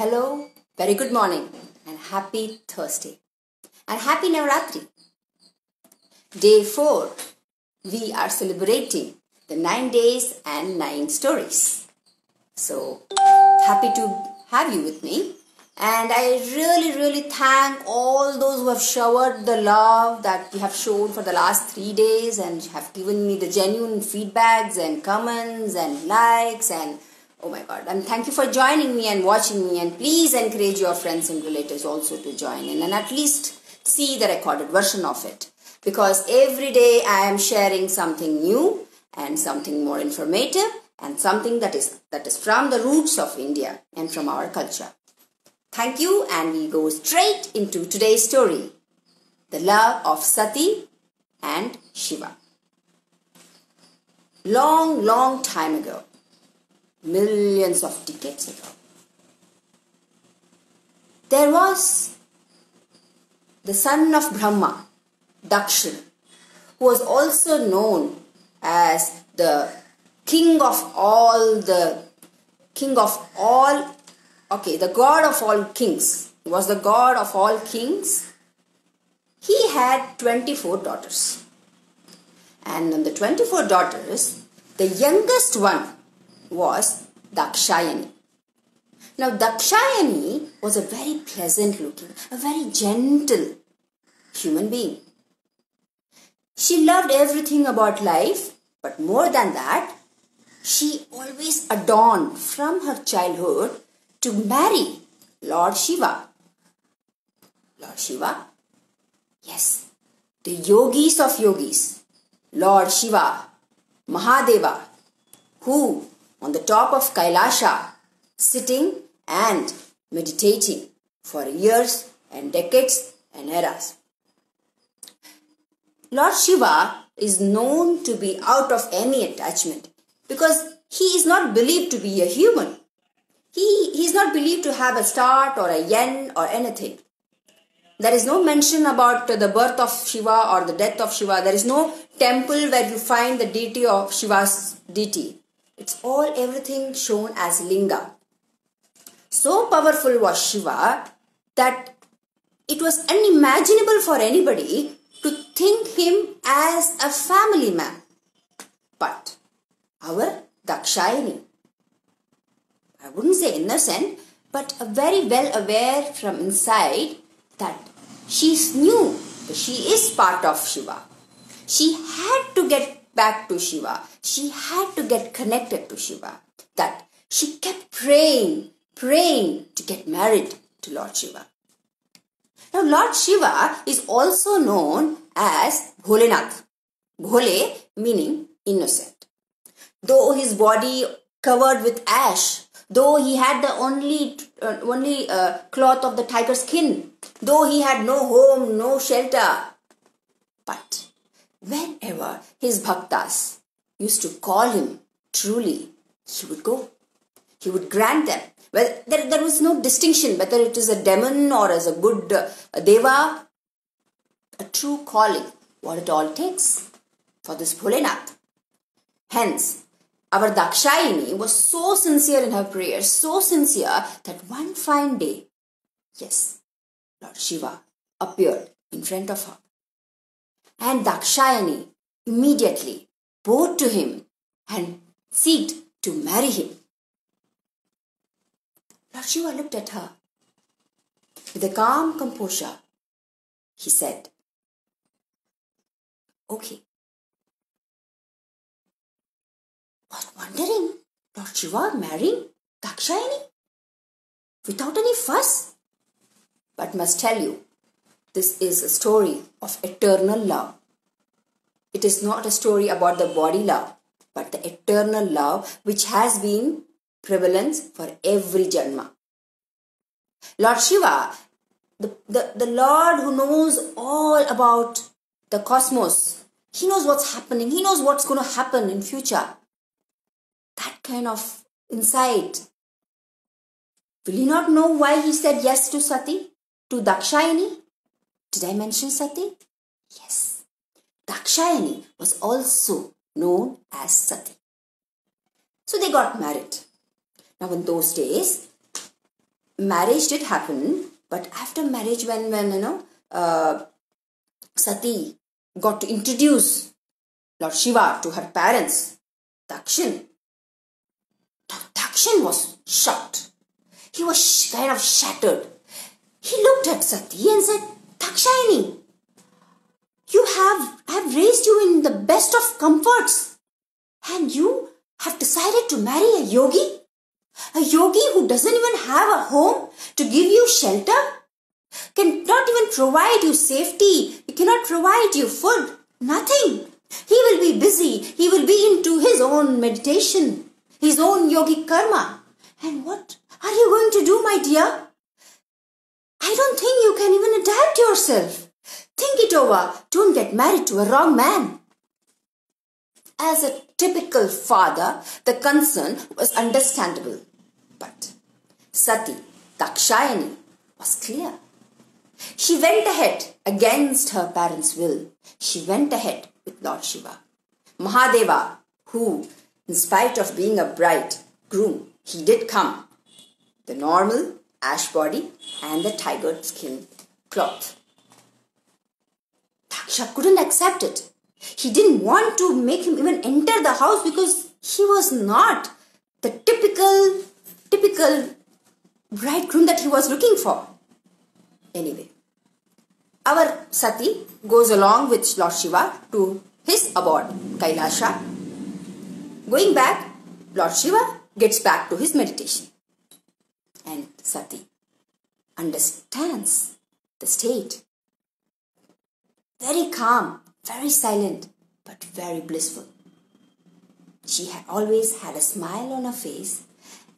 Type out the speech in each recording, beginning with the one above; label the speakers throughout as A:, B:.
A: Hello, very good morning and happy Thursday and happy Navarathri. Day 4, we are celebrating the 9 days and 9 stories. So, happy to have you with me. And I really thank all those who have showered the love that you have shown for the last 3 days and have given me the genuine feedbacks and comments and likes and oh my God. And thank you for joining me and watching me, and please encourage your friends and relatives also to join in and at least see the recorded version of it. Because every day I am sharing something new and something more informative and something that is from the roots of India and from our culture. Thank you, and we go straight into today's story. The love of Sati and Shiva. Long time ago, millions of decades ago, there was the son of Brahma, Dakshin, who was also known as the king of all, the god of all kings. He was the god of all kings. He had 24 daughters. And in the 24 daughters, the youngest one was Dakshayani. Now, Dakshayani was a very pleasant looking, a very gentle human being. She loved everything about life, but more than that, she always adorned from her childhood to marry Lord Shiva. Lord Shiva? Yes, the yogis of yogis, Lord Shiva, Mahadeva, who on the top of Kailasha, sitting and meditating for years and decades and eras. Lord Shiva is known to be out of any attachment because he is not believed to be a human. He is not believed to have a start or a end or anything. There is no mention about the birth of Shiva or the death of Shiva. There is no temple where you find the deity of Shiva's deity. It's all everything shown as linga. So powerful was Shiva that it was unimaginable for anybody to think him as a family man. But our Dakshayani, I wouldn't say innocent, but very well aware from inside that she knew that she is part of Shiva. She had to get back to Shiva. She had to get connected to Shiva. That she kept praying to get married to Lord Shiva. Now, Lord Shiva is also known as Bholenath. Bhole meaning innocent. Though his body covered with ash, though he had the only cloth of the tiger skin, though he had no home, no shelter, but whenever his bhaktas used to call him, truly, he would go. He would grant them. Well, there was no distinction whether it is a demon or as a good deva. A true calling, what it all takes for this Bholenath. Hence, our Dakshayani was so sincere in her prayers, so sincere that one fine day, yes, Lord Shiva appeared in front of her. And Dakshayani immediately bowed to him and sought to marry him. Lord Shiva looked at her. With a calm composure, he said, "Okay." Was wondering, Lord Shiva marrying Dakshayani without any fuss? But must tell you, this is a story of eternal love. It is not a story about the body love, but the eternal love which has been prevalent for every Janma. Lord Shiva, the Lord who knows all about the cosmos, he knows what's happening, he knows what's going to happen in future. That kind of insight. Will he not know why he said yes to Sati, to Dakshayani? Did I mention Sati? Yes. Dakshayani was also known as Sati. So they got married. Now in those days, marriage did happen, but after marriage, when Sati got to introduce Lord Shiva to her parents, Dakshin was shocked. He was kind of shattered. He looked at Sati and said, Dakshayani, I have raised you in the best of comforts, and you have decided to marry a yogi? A yogi who doesn't even have a home to give you shelter? Cannot even provide you safety. He cannot provide you food. Nothing. He will be busy. He will be into his own meditation, his own yogic karma. And what are you going to do, my dear? I don't think you can even adapt yourself. Think it over. Don't get married to a wrong man. As a typical father, the concern was understandable. But Sati, Dakshayani, was clear. She went ahead against her parents' will. She went ahead with Lord Shiva. Mahadeva, who, in spite of being a bridegroom, he did come. The normal ash body and the tiger skin cloth. Daksha couldn't accept it. He didn't want to make him even enter the house because he was not the typical bridegroom that he was looking for. Anyway, our Sati goes along with Lord Shiva to his abode, Kailasha. Going back, Lord Shiva gets back to his meditation. And Sati understands the state. Very calm, very silent, but very blissful. She had always had a smile on her face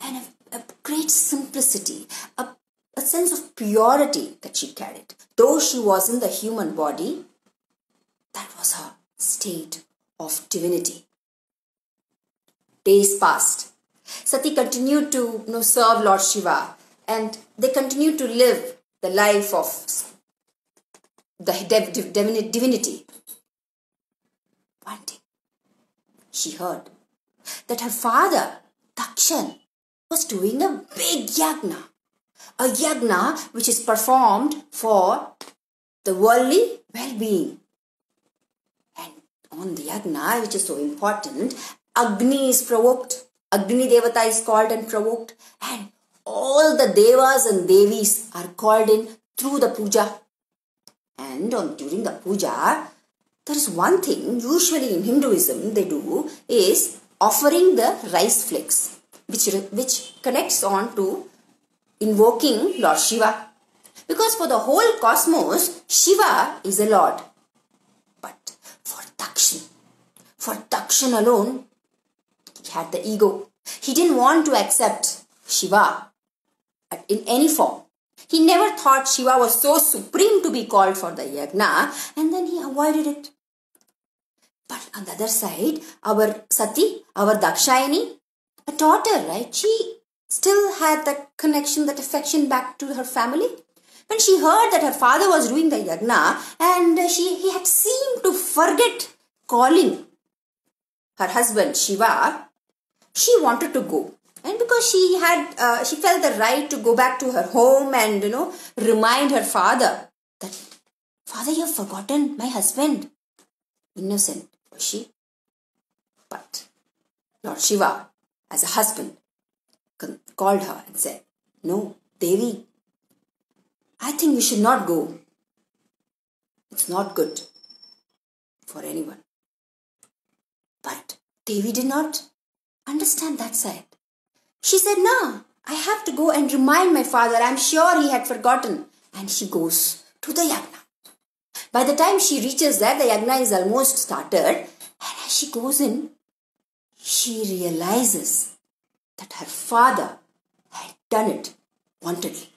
A: and a great simplicity, a sense of purity that she carried. Though she was in the human body, that was her state of divinity. Days passed. Sati continued to serve Lord Shiva, and they continued to live the life of the divinity. One day, she heard that her father, Dakshan, was doing a big yagna. A yagna which is performed for the worldly well-being. And on the yagna, which is so important, Agni is provoked. Agni Devata is called and provoked. And all the devas and devis are called in through the puja. And during the puja, there is one thing usually in Hinduism they do is offering the rice flakes, which connects on to invoking Lord Shiva. Because for the whole cosmos, Shiva is a Lord. But for Dakshan alone, he had the ego. He didn't want to accept Shiva in any form. He never thought Shiva was so supreme to be called for the yagna, and then he avoided it. But on the other side, our Sati, our Dakshayani, a daughter, right? She still had that connection, that affection back to her family. When she heard that her father was doing the yagna and he had seemed to forget calling her husband Shiva, she wanted to go. And because she felt the right to go back to her home and, remind her father that, Father, you have forgotten my husband. Innocent was she. But Lord Shiva, as a husband, called her and said, No, Devi, I think you should not go. It's not good for anyone. But Devi did not understand that side. She said, No, I have to go and remind my father. I'm sure he had forgotten. And she goes to the yagna. By the time she reaches there, the yagna is almost started. And as she goes in, she realizes that her father had done it wantonly.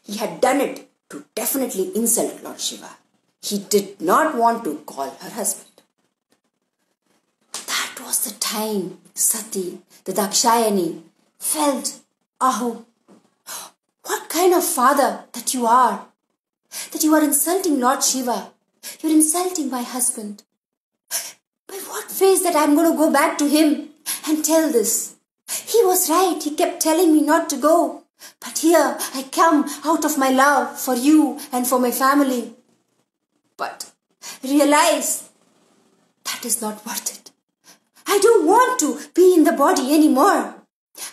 A: He had done it to definitely insult Lord Shiva. He did not want to call her husband. That was the time Sati, the Dakshayani, felt, oh, what kind of father that you are insulting Lord Shiva. You're insulting my husband. By what face that I'm going to go back to him and tell this? He was right. He kept telling me not to go. But here I come out of my love for you and for my family. But realize that is not worth it. I don't want to be in the body anymore.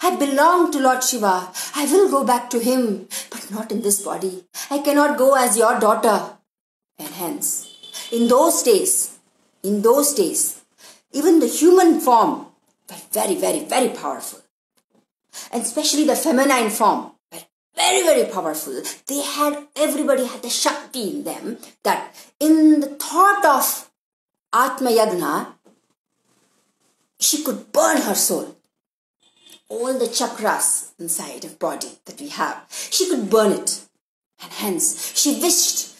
A: I belong to Lord Shiva. I will go back to him, but not in this body. I cannot go as your daughter. And hence, in those days, even the human form were very, very, very powerful. And especially the feminine form were very, very powerful. Everybody had the Shakti in them that in the thought of Atma Yagna, she could burn her soul. All the chakras inside of body that we have, she could burn it. And hence, she wished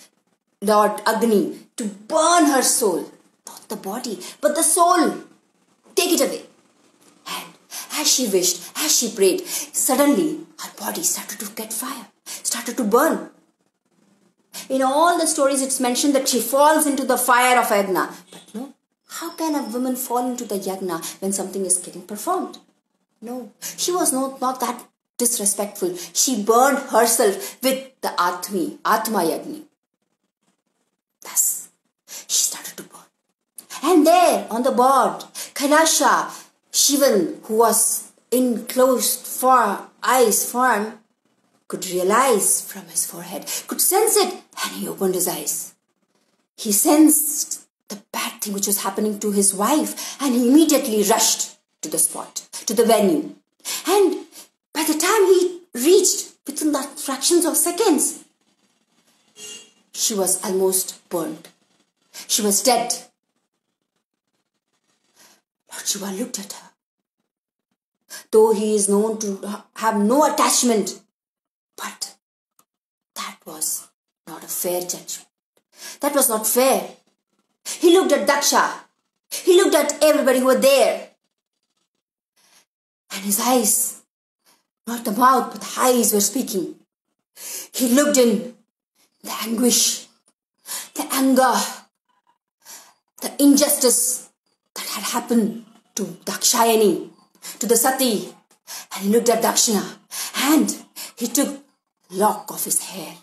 A: Lord Agni to burn her soul. Not the body, but the soul. Take it away. And as she wished, as she prayed, suddenly her body started to get fire, started to burn. In all the stories, it's mentioned that she falls into the fire of Yagna. But no, how can a woman fall into the Yagna when something is getting performed? No, she was not that disrespectful. She burned herself with the Atma Yagni. Thus, she started to burn. And there on the board, Kailasha, Shivan, who was in closed eyes form, could realize from his forehead, could sense it, and he opened his eyes. He sensed the bad thing which was happening to his wife, and he immediately rushed to the spot, to the venue. And by the time he reached, within the fractions of seconds, she was almost burned. She was dead. Lord Shiva looked at her. Though he is known to have no attachment, but that was not a fair judgment. That was not fair. He looked at Daksha. He looked at everybody who were there. And his eyes, not the mouth, but the eyes were speaking. He looked in the anguish, the anger, the injustice that had happened to Dakshayani, to the Sati. And he looked at Dakshina and he took lock of his hair.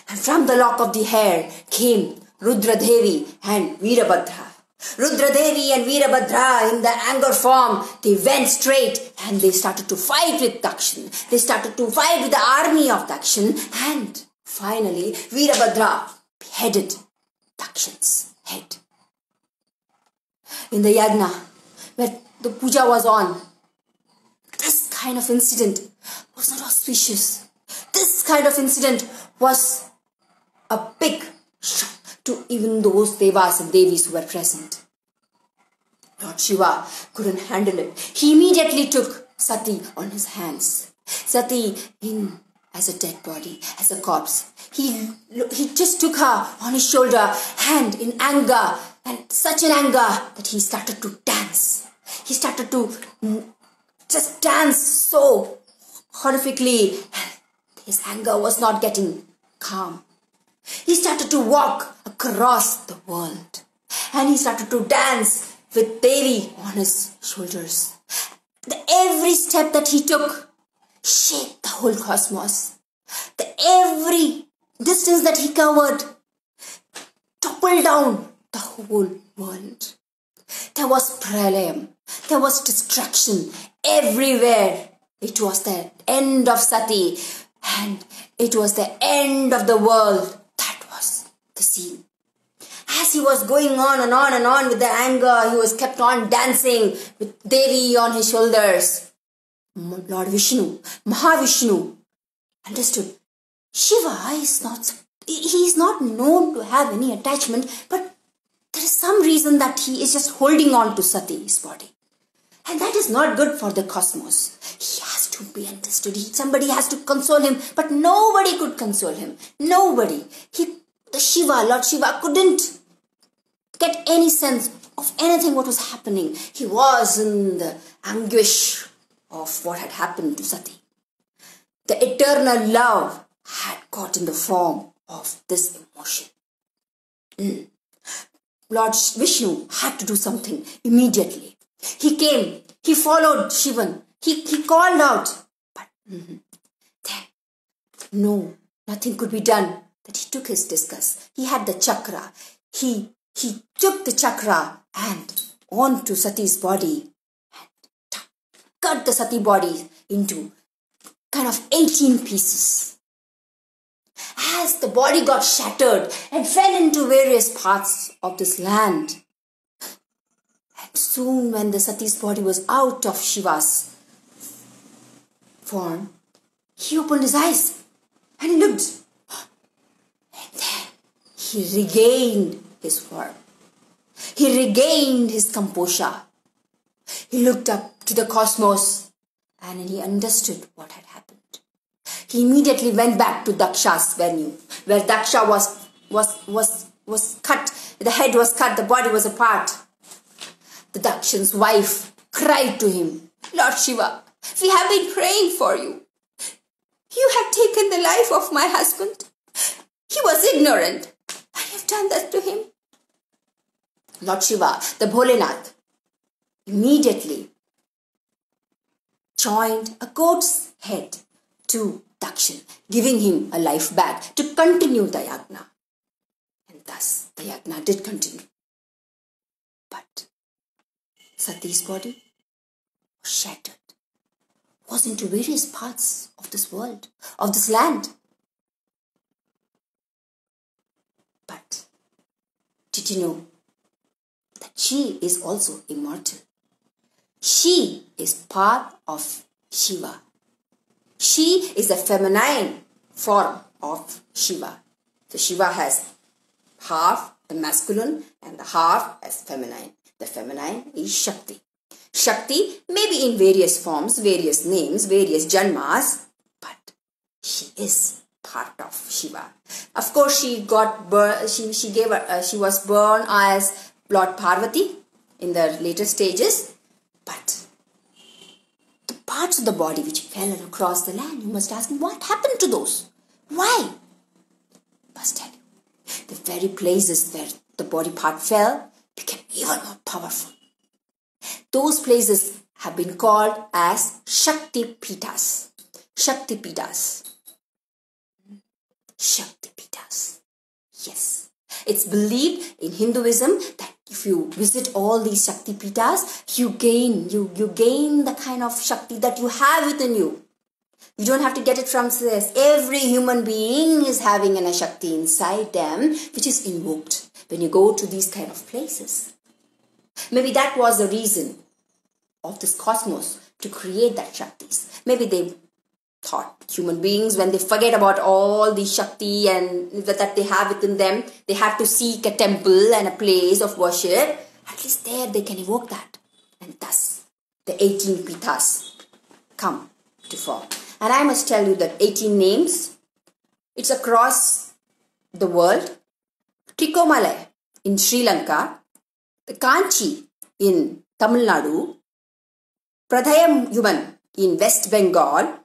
A: And from the lock of the hair came Rudra Devi and Veerabhadra. Rudra Devi and Veerabhadra in the anger form, they went straight and they started to fight with Dakshin. They started to fight with the army of Dakshin, and finally Veerabhadra beheaded Dakshin's head. In the yagna, where the puja was on, this kind of incident was not auspicious. This kind of incident was a big shock to even those devas and devis who were present. Lord Shiva couldn't handle it. He immediately took Sati on his hands. Sati in as a dead body, as a corpse. He just took her on his shoulder and in anger, and such an anger that he started to dance. He started to just dance so horrifically. His anger was not getting calm. He started to walk across the world and he started to dance with Devi on his shoulders. Every step that he took shaped the whole cosmos. Every distance that he covered toppled down the whole world. There was pralayam. There was destruction everywhere. It was the end of Sati and it was the end of the world. That was the scene. As he was going on and on and on with the anger, he was kept on dancing with Devi on his shoulders. Lord Vishnu, Mahavishnu, understood. Shiva is not known to have any attachment, but there is some reason that he is just holding on to Sati's body. And that is not good for the cosmos. He has to be understood. Somebody has to console him, but nobody could console him. Nobody. Lord Shiva couldn't get any sense of anything what was happening. He was in the anguish of what had happened to Sati. The eternal love had got in the form of this emotion. Lord Vishnu had to do something immediately. He came, he followed Shivan, he called out, but there no, nothing could be done, that he took his discus. He had the chakra. He took the chakra and onto Sati's body and cut the Sati body into kind of 18 pieces. As the body got shattered and fell into various parts of this land, and soon when the Sati's body was out of Shiva's form, he opened his eyes and he looked. And then he regained his form. He regained his composure. He looked up to the cosmos and he understood what had happened. He immediately went back to Daksha's venue, where Daksha was cut. The head was cut, the body was apart. The Dakshan's wife cried to him, Lord Shiva, we have been praying for you. You have taken the life of my husband. He was ignorant. I have done that to him. Lord Shiva, the Bholenath, immediately joined a goat's head to Dakshan, giving him a life back to continue the yagna. And thus the yagna did continue. But Sati's body was shattered, was into various parts of this world, of this land. But did you know that she is also immortal? She is part of Shiva. She is the feminine form of Shiva. So Shiva has half the masculine and the half as feminine. The feminine is Shakti. Shakti may be in various forms, various names, various janmas, but she is part of Shiva. Of course, she was born as Lord Parvati in the later stages, but the parts of the body which fell across the land, you must ask me, what happened to those? Why? I must tell you, the very places where the body part fell became even more powerful. Those places have been called as Shakti Pitas. Shakti Pitas. Shakti Pitas. Yes. It's believed in Hinduism that if you visit all these Shakti Pitas, you gain the kind of Shakti that you have within you. You don't have to get it from this. Every human being is having a Shakti inside them, which is invoked when you go to these kind of places. Maybe that was the reason of this cosmos to create that Shaktis. Maybe they thought human beings, when they forget about all the Shakti and that they have within them, they have to seek a temple and a place of worship. At least there they can evoke that. And thus the 18 Pitas come to form. And I must tell you that 18 names, it's across the world. Trikomalai in Sri Lanka, the Kanchi in Tamil Nadu, Pradhayam in West Bengal,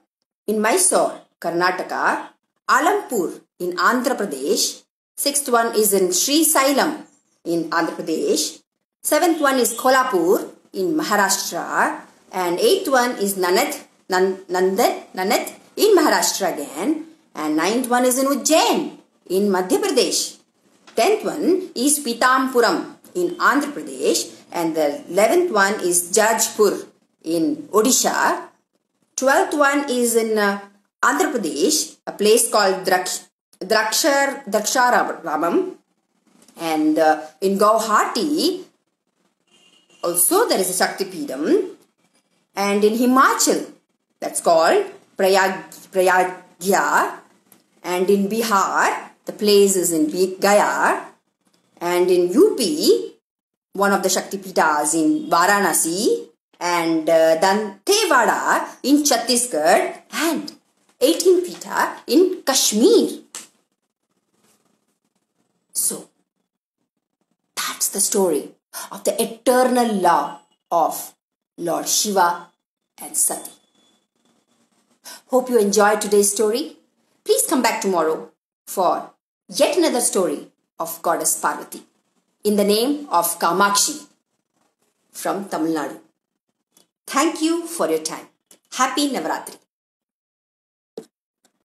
A: in Mysore, Karnataka, Alampur in Andhra Pradesh, 6th one is in Sri Sailam in Andhra Pradesh, 7th one is Kolhapur in Maharashtra, and 8th one is Nanad in Maharashtra again, and 9th one is in Ujjain in Madhya Pradesh, 10th one is Pitampuram in Andhra Pradesh, and the 11th one is Jajpur in Odisha, 12th one is in Andhra Pradesh, a place called Draksharamam, and in Guwahati also there is a Shakti Peedam, and in Himachal that's called Prayagya, and in Bihar the place is in Gaya, and in UP one of the Shakti Pitas in Varanasi, and Dantewada in Chhattisgarh, and 18 Pita in Kashmir. So, that's the story of the eternal love of Lord Shiva and Sati. Hope you enjoyed today's story. Please come back tomorrow for yet another story of Goddess Parvati in the name of Kamakshi from Tamil Nadu. Thank you for your time. Happy Navarathri.